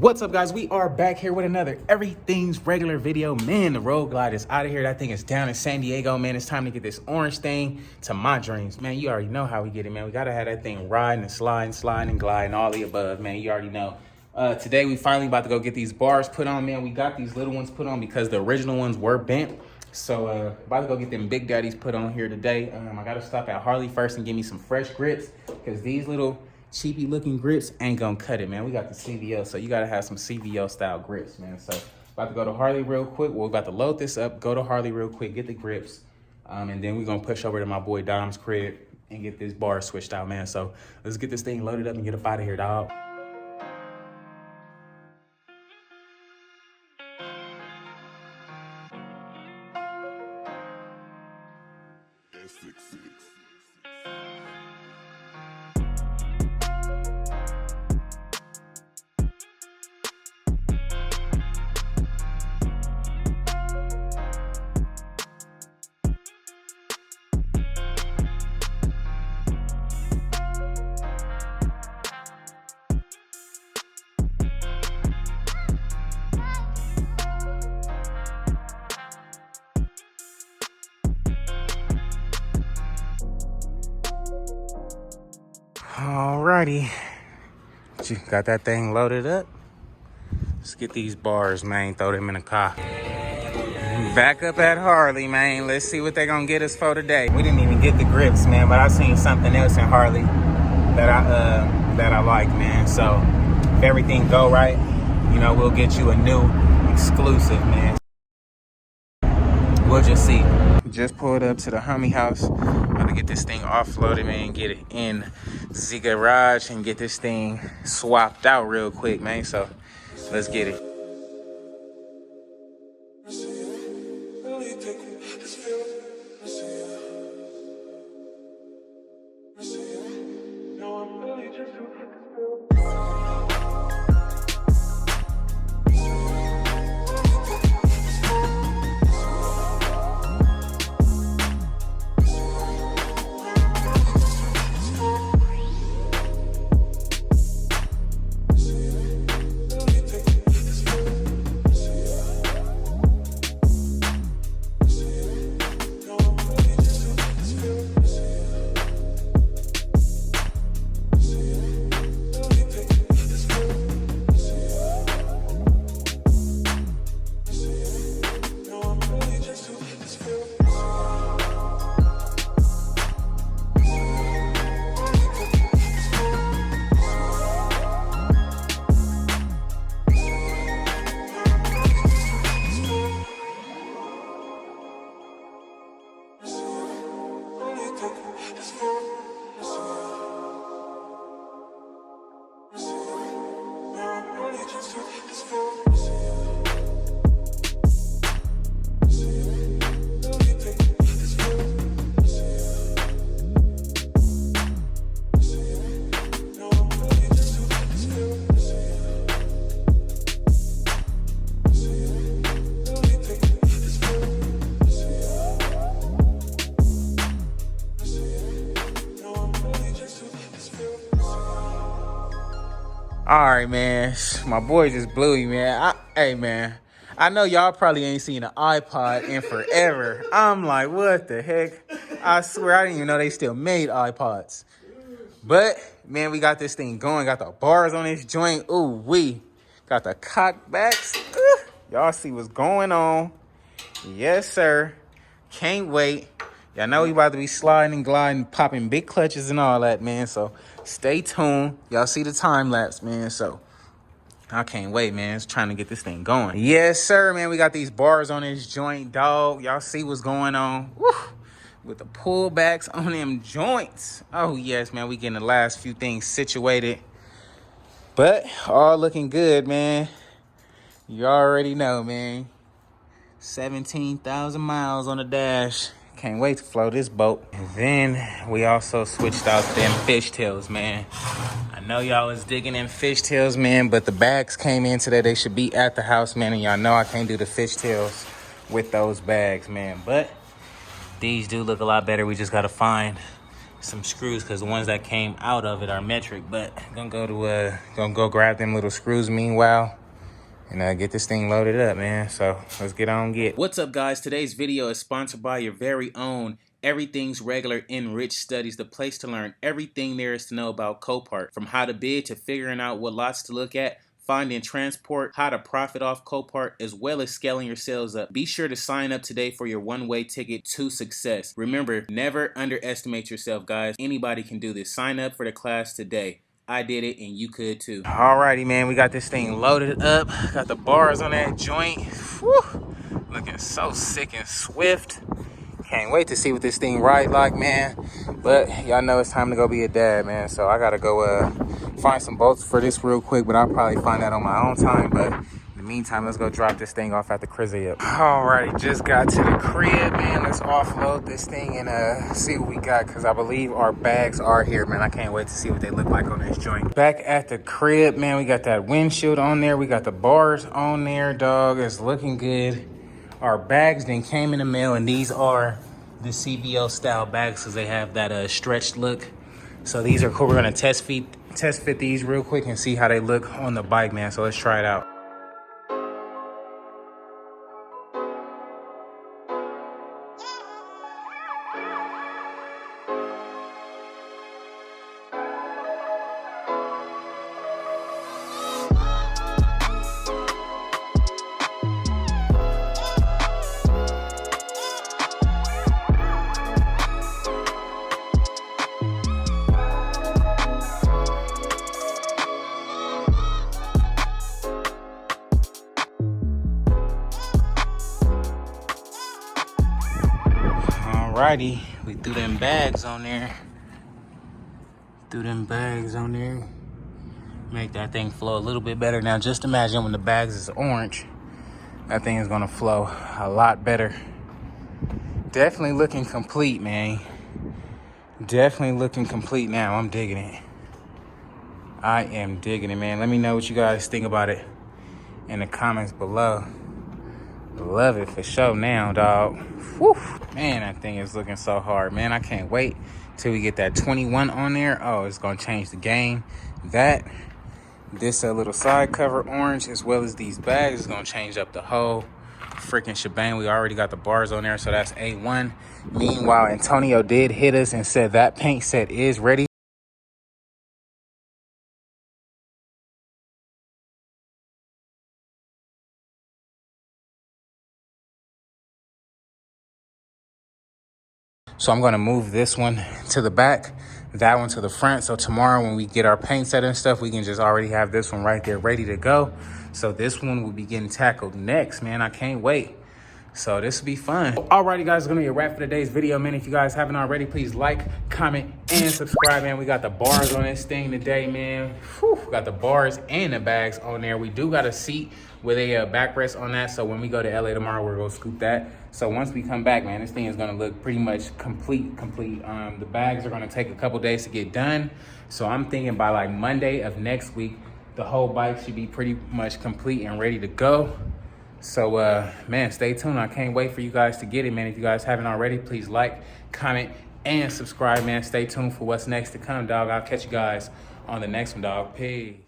What's up, guys? We are back here with another Everything's Regular video. Man, the Road Glide is out of here. That thing is down in San Diego, man. It's time to get this orange thing to my dreams. Man, you already know how we get it, man. We gotta have that thing riding and sliding and gliding, all the above, man. You already know. Today, we finally about to go get these bars put on, man. We got these little ones put on because the original ones were bent. So, about to go get them big daddies put on here today. I gotta stop at Harley first and get me some fresh grips because these little cheapy looking grips ain't gonna cut it, man. We got the CVO, so you gotta have some CVO style grips, man. So about to go to Harley real quick. We're about to load this up, go to Harley real quick, get the grips, and then we're gonna push over to my boy Dom's crib and get this bar switched out, man. So let's get this thing loaded up and get up out of here, dog. Alrighty, got that thing loaded up. Let's get these bars, man, throw them in the car. Back up at Harley, man. Let's see what they gonna get us for today. We didn't even get the grips, man, but I seen something else in Harley that I like, man. So if everything go right, you know, we'll get you a new exclusive, man. We'll just see. Just pulled up to the homie house. About to get this thing offloaded, man, get it in the garage and get this thing swapped out real quick, man. So let's get it. All right, man. My boy just blew me, man. Hey, man. I know y'all probably ain't seen an iPod in forever. I'm like, what the heck? I swear I didn't even know they still made iPods. But, man, we got this thing going. Got the bars on this joint. Ooh, we got the cockbacks. Y'all see what's going on. Yes, sir. Can't wait. Y'all know we about to be sliding and gliding, popping big clutches and all that, man. So stay tuned. Y'all see the time lapse, man. So I can't wait, man. It's trying to get this thing going. Yes, sir, man. We got these bars on this joint, dog. Y'all see what's going on. Woo. With the pullbacks on them joints. Oh, yes, man. We getting the last few things situated. But all looking good, man. You already know, man. 17,000 miles on the dash. Can't wait to float this boat. And then we also switched out them fishtails, man. I know y'all was digging in fishtails, man, but the bags came in today. They should be at the house, man. And y'all know I can't do the fishtails with those bags, man. But these do look a lot better. We just got to find some screws because the ones that came out of it are metric. But gonna go grab them little screws meanwhile and get this thing loaded up, man. So let's get on get. What's up, guys? Today's video is sponsored by your very own Everything's Regular Enriched Studies, the place to learn everything there is to know about Copart, from how to bid to figuring out what lots to look at, finding transport, how to profit off Copart, as well as scaling your sales up. Be sure to sign up today for your one-way ticket to success. Remember, never underestimate yourself, guys. Anybody can do this. Sign up for the class today. I did it and you could too. Alrighty, man, we got this thing loaded up. Got the bars on that joint. Whew. Looking so sick and swift. Can't wait to see what this thing ride like, man. But y'all know it's time to go be a dad, man. So I gotta go find some bolts for this real quick, but I'll probably find that on my own time. But in the meantime, let's go drop this thing off at the crib. Alrighty, just got to the crib, man. Let's offload this thing and see what we got, because I believe our bags are here, man. I can't wait to see what they look like on this joint. Back at the crib, man, we got that windshield on there. We got the bars on there, dog. It's looking good. Our bags then came in the mail, and these are the CVO style bags because they have that stretched look. So these are cool. We're gonna test fit these real quick and see how they look on the bike, man. So let's try it out. Alrighty, we threw them bags on there. Make that thing flow a little bit better. Now just imagine when the bags is orange, that thing is gonna flow a lot better. Definitely looking complete, man. Definitely looking complete now. I'm digging it. I am digging it, man. Let me know what you guys think about it in the comments below. Love it for sure now, dog. Whew. Man, that thing is looking so hard, man. I can't wait till we get that 21 on there. Oh, it's gonna change the game. This little side cover orange, as well as these bags, is gonna change up the whole freaking shebang. We already got the bars on there, so that's A1. Meanwhile, Antonio did hit us and said that paint set is ready. So I'm gonna move this one to the back, that one to the front. So tomorrow when we get our paint set and stuff, we can just already have this one right there ready to go. So this one will be getting tackled next, man. I can't wait. So this will be fun. Alrighty, guys, it's gonna be a wrap for today's video, man. If you guys haven't already, please like, comment, and subscribe, man. We got the bars on this thing today, man. Whew, we got the bars and the bags on there. We do got a seat with a backrest on that. So when we go to LA tomorrow, we're gonna scoop that. So once we come back, man, this thing is gonna look pretty much complete. The bags are gonna take a couple days to get done. So I'm thinking by like Monday of next week, the whole bike should be pretty much complete and ready to go. So, man, stay tuned. I can't wait for you guys to get it, man. If you guys haven't already, please like, comment, and subscribe, man. Stay tuned for what's next to come, dog. I'll catch you guys on the next one, dog. Peace.